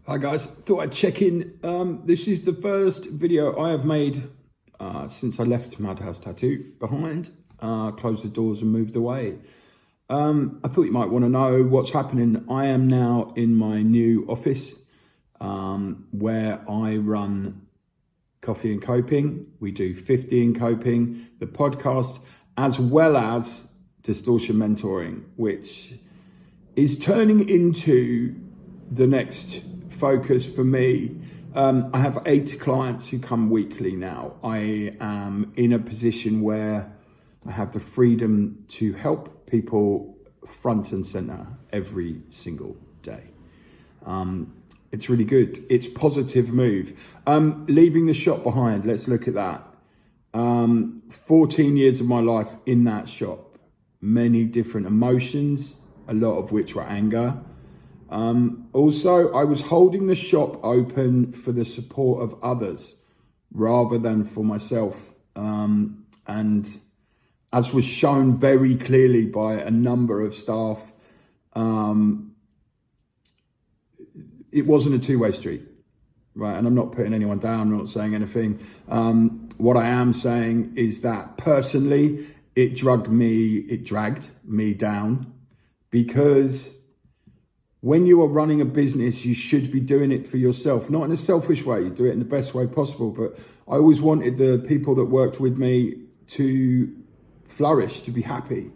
Hi guys, thought I'd check in. This is the first video I have made since I left Madhouse Tattoo behind, closed the doors and moved away. I thought you might want to know what's happening. I am now in my new office where I run Coffee and Coping. We do 50 in Coping, the podcast, as well as Distortion Mentoring, which is turning into the next focus for me. I have 8 clients who come weekly now. I am in a position where I have the freedom to help people front and center every single day. It's really good. It's positive move. Leaving the shop behind, let's look at that. 14 years of my life in that shop, many different emotions, a lot of which were anger. Also, I was holding the shop open for the support of others rather than for myself. And as was shown very clearly by a number of staff, it wasn't a two-way street, right? And I'm not putting anyone down, I'm not saying anything. What I am saying is that personally, it dragged me down, because when you are running a business, you should be doing it for yourself, not in a selfish way. You do it in the best way possible. But I always wanted the people that worked with me to flourish, to be happy.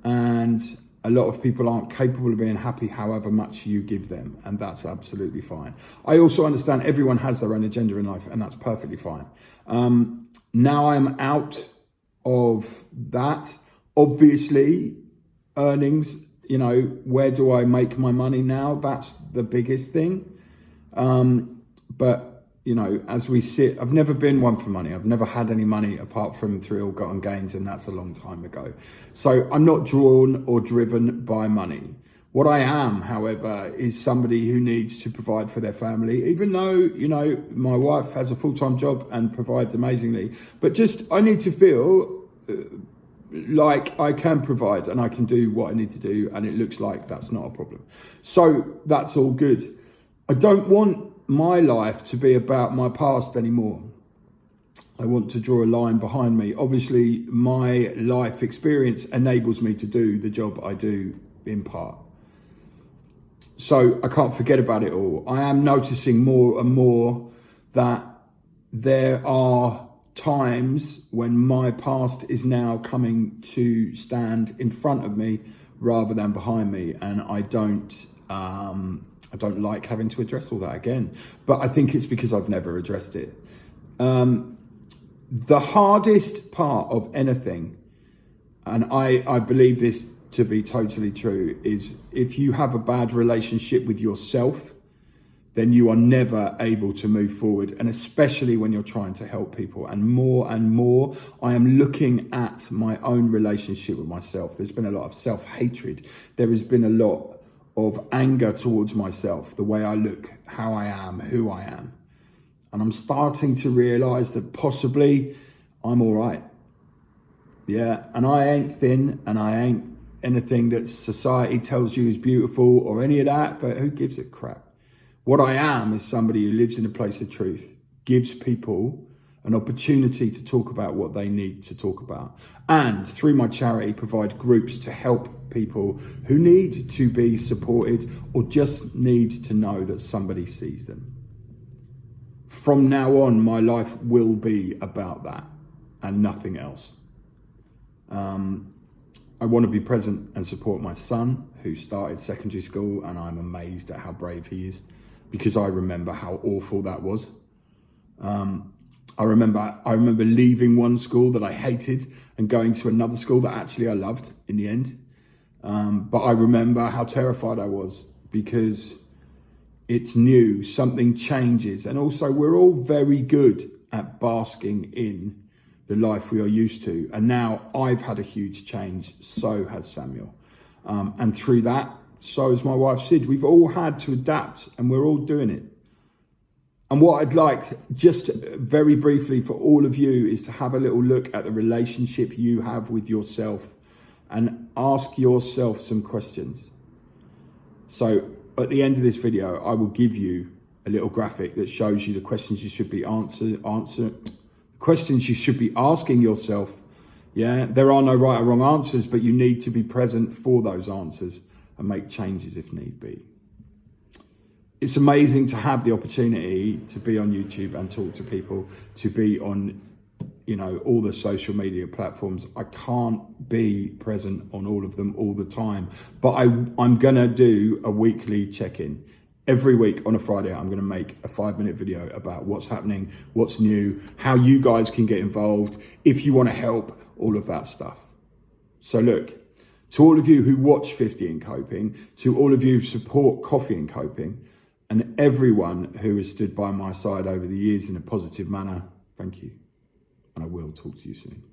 And a lot of people aren't capable of being happy however much you give them. And that's absolutely fine. I also understand everyone has their own agenda in life, and that's perfectly fine. Now I'm out of that. Obviously, earnings, you know, where do I make my money now? That's the biggest thing. But, you know, as we sit, I've never been one for money. I've never had any money apart from through ill-gotten gains, and that's a long time ago. So I'm not drawn or driven by money. What I am, however, is somebody who needs to provide for their family, even though, you know, my wife has a full-time job and provides amazingly. But just, I need to feel like I can provide and I can do what I need to do, and it looks like that's not a problem. So that's all good. I don't want my life to be about my past anymore. I want to draw a line behind me. Obviously, my life experience enables me to do the job I do in part. So I can't forget about it all. I am noticing more and more that there are times when my past is now coming to stand in front of me rather than behind me, and I don't like having to address all that again. But I think it's because I've never addressed it. The hardest part of anything, and I believe this to be totally true, is if you have a bad relationship with yourself, then you are never able to move forward. And especially when you're trying to help people. And more, I am looking at my own relationship with myself. There's been a lot of self-hatred. There has been a lot of anger towards myself, the way I look, how I am, who I am. And I'm starting to realize that possibly I'm all right. Yeah, and I ain't thin, and I ain't anything that society tells you is beautiful or any of that, but who gives a crap? What I am is somebody who lives in a place of truth, gives people an opportunity to talk about what they need to talk about. And through my charity, provide groups to help people who need to be supported or just need to know that somebody sees them. From now on, my life will be about that and nothing else. I want to be present and support my son, who started secondary school, and I'm amazed at how brave he is, because I remember how awful that was. I remember leaving one school that I hated and going to another school that actually I loved in the end. But I remember how terrified I was, because it's new, something changes. And also, we're all very good at basking in the life we are used to. And now I've had a huge change, so has Samuel. And through that, so has my wife Sid. We've all had to adapt, and we're all doing it. And what I'd like, just very briefly for all of you, is to have a little look at the relationship you have with yourself and ask yourself some questions. So at the end of this video, I will give you a little graphic that shows you the questions you should be questions you should be asking yourself. Yeah, there are no right or wrong answers, but you need to be present for those answers and make changes if need be. It's amazing to have the opportunity to be on YouTube and talk to people, to be on, all the social media platforms. I can't be present on all of them all the time, but I'm gonna do a weekly check-in. Every week on a Friday, I'm gonna make a 5-minute video about what's happening, what's new, how you guys can get involved, if you wanna help, all of that stuff. So look, to all of you who watch 50 in Coping, to all of you who support Coffee and Coping, and everyone who has stood by my side over the years in a positive manner, thank you. And I will talk to you soon.